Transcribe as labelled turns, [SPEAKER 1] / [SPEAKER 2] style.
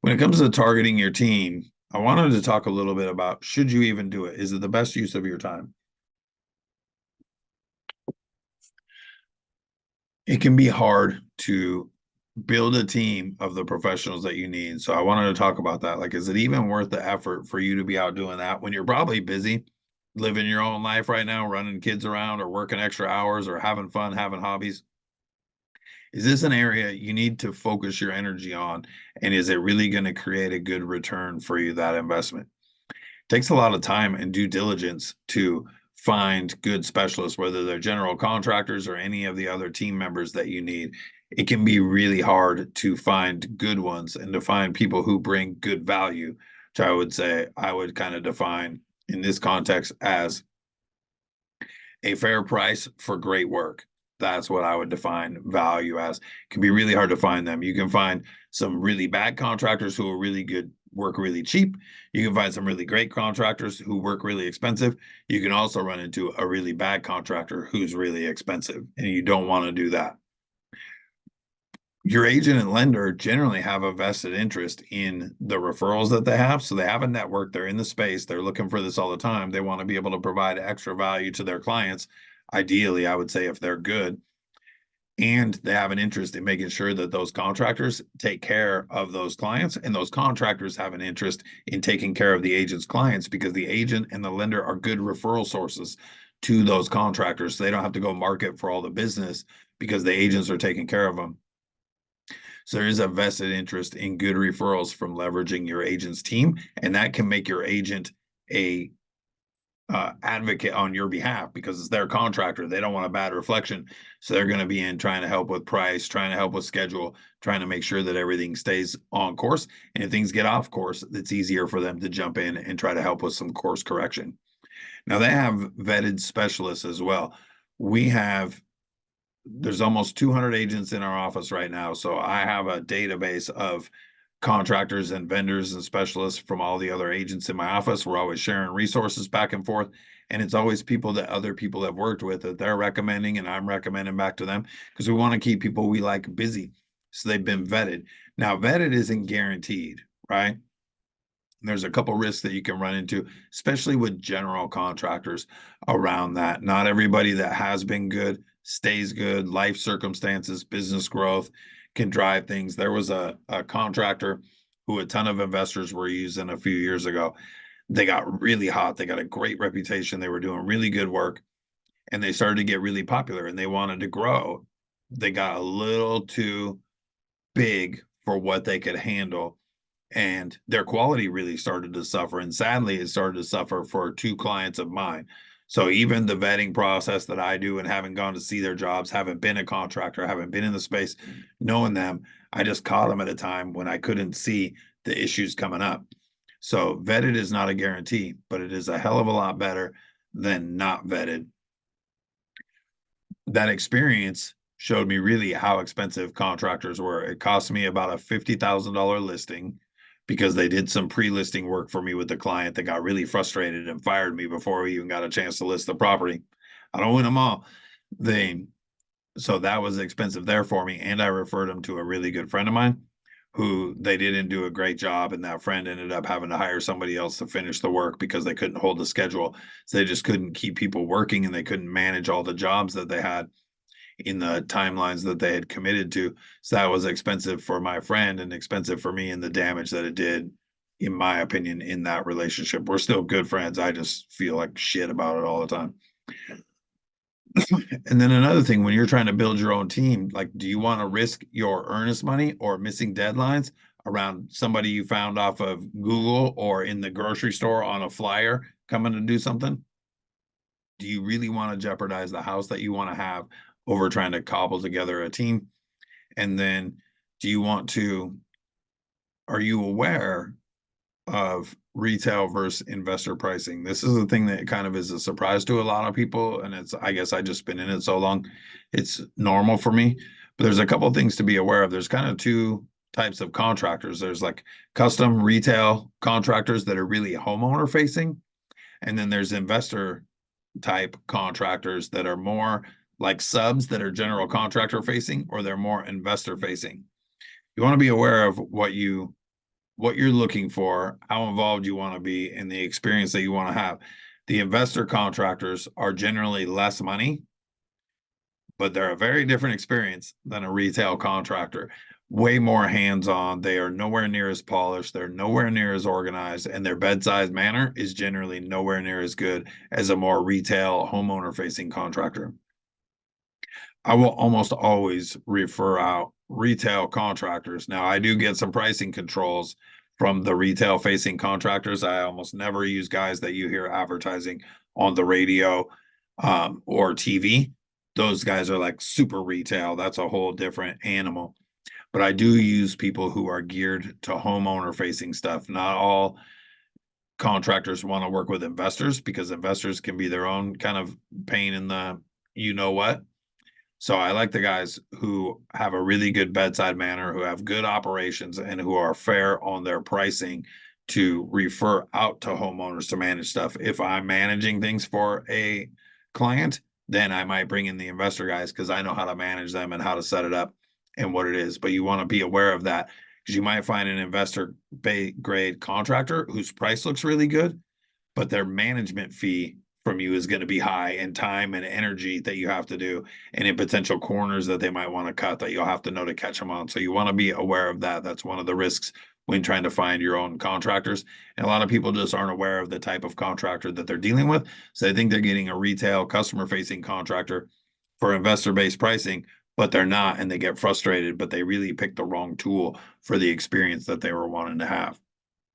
[SPEAKER 1] When it comes to targeting your team, I wanted to talk a little bit about should you even do it? Is it the best use of your time? It can be hard to build a team of the professionals that you need. So I wanted to talk about that. Like, is it even worth the effort for you to be out doing that when you're probably busy living your own life right now, running kids around or working extra hours or having fun, having hobbies? Is this an area you need to focus your energy on? And is it really going to create a good return for you, that investment? Takes a lot of time and due diligence to find good specialists, whether they're general contractors or any of the other team members that you need. It can be really hard to find good ones and to find people who bring good value, which I would say I would kind of define in this context as a fair price for great work. That's what I would define value as. It can be really hard to find them. You can find some really bad contractors who are really good, work really cheap. You can find some really great contractors who work really expensive. You can also run into a really bad contractor who's really expensive, and you don't want to do that. Your agent and lender generally have a vested interest in the referrals that they have. So they have a network, they're in the space, they're looking for this all the time. They want to be able to provide extra value to their clients. Ideally, I would say if they're good, and they have an interest in making sure that those contractors take care of those clients, and those contractors have an interest in taking care of the agent's clients because the agent and the lender are good referral sources to those contractors. So they don't have to go market for all the business because the agents are taking care of them. So there is a vested interest in good referrals from leveraging your agent's team, and that can make your agent a advocate on your behalf because it's their contractor. They don't want a bad reflection, so they're going to be in trying to help with price, trying to help with schedule, trying to make sure that everything stays on course. And if things get off course, it's easier for them to jump in and try to help with some course correction. Now they have vetted specialists as well. We have There's almost 200 agents in our office right now. So I have a database of contractors and vendors and specialists from all the other agents in my office. We're always sharing resources back and forth. And it's always people that other people have worked with that they're recommending and I'm recommending back to them because we want to keep people we like busy. So they've been vetted. Now, vetted isn't guaranteed, right? There's a couple risks that you can run into, especially with general contractors around that. Not everybody that has been good stays good. Life circumstances, business growth can drive things. There was a contractor who a ton of investors were using a few years ago. They got really hot. They got a great reputation. They were doing really good work and they started to get really popular and they wanted to grow. They got a little too big for what they could handle and their quality really started to suffer. And sadly, it started to suffer for two clients of mine. So even the vetting process that I do and having gone to see their jobs, haven't been a contractor, haven't been in the space, knowing them, I just caught them at a time when I couldn't see the issues coming up. So vetted is not a guarantee, but it is a hell of a lot better than not vetted. That experience showed me really how expensive contractors were. It cost me about a $50,000 listing because they did some pre-listing work for me with the client that got really frustrated and fired me before we even got a chance to list the property. I don't win them all. So that was expensive there for me. And I referred them to a really good friend of mine who they didn't do a great job. And that friend ended up having to hire somebody else to finish the work because they couldn't hold the schedule. So they just couldn't keep people working and they couldn't manage all the jobs that they had in the timelines that they had committed to. So that was expensive for my friend and expensive for me and the damage that it did, in my opinion, in that relationship. We're still good friends. I just feel like shit about it all the time. And then another thing, when you're trying to build your own team, like, do you want to risk your earnest money or missing deadlines around somebody you found off of Google or in the grocery store on a flyer coming to do something? Do you really want to jeopardize the house that you want to have over trying to cobble together a team? And then do you want to, are you aware of retail versus investor pricing? This is the thing that kind of is a surprise to a lot of people. And it's, I guess I just been in it so long, it's normal for me. But there's a couple of things to be aware of. There's kind of two types of contractors. There's like custom retail contractors that are really homeowner facing. And then there's investor type contractors that are more like subs that are general contractor facing, or they're more investor facing. You want to be aware of what you what you're looking for, how involved you want to be, and the experience that you want to have. The investor contractors are generally less money, but they're a very different experience than a retail contractor. Way more hands-on. They are nowhere near as polished. They're nowhere near as organized, and their bedside manner is generally nowhere near as good as a more retail homeowner-facing contractor. I will almost always refer out retail contractors. Now, I do get some pricing controls from the retail facing contractors. I almost never use guys that you hear advertising on the radio or TV. Those guys are like super retail. That's a whole different animal. But I do use people who are geared to homeowner facing stuff. Not all contractors want to work with investors because investors can be their own kind of pain in the you know what. So I like the guys who have a really good bedside manner, who have good operations, and who are fair on their pricing to refer out to homeowners to manage stuff. If I'm managing things for a client, then I might bring in the investor guys because I know how to manage them and how to set it up and what it is. But you want to be aware of that because you might find an investor grade contractor whose price looks really good, but their management fee from you is going to be high, and time and energy that you have to do, and in potential corners that they might want to cut that you'll have to know to catch them on. So you want to be aware of that. That's one of the risks when trying to find your own contractors. And a lot of people just aren't aware of the type of contractor that they're dealing with. So they think they're getting a retail customer facing contractor for investor based pricing, but they're not, and they get frustrated, but they really picked the wrong tool for the experience that they were wanting to have.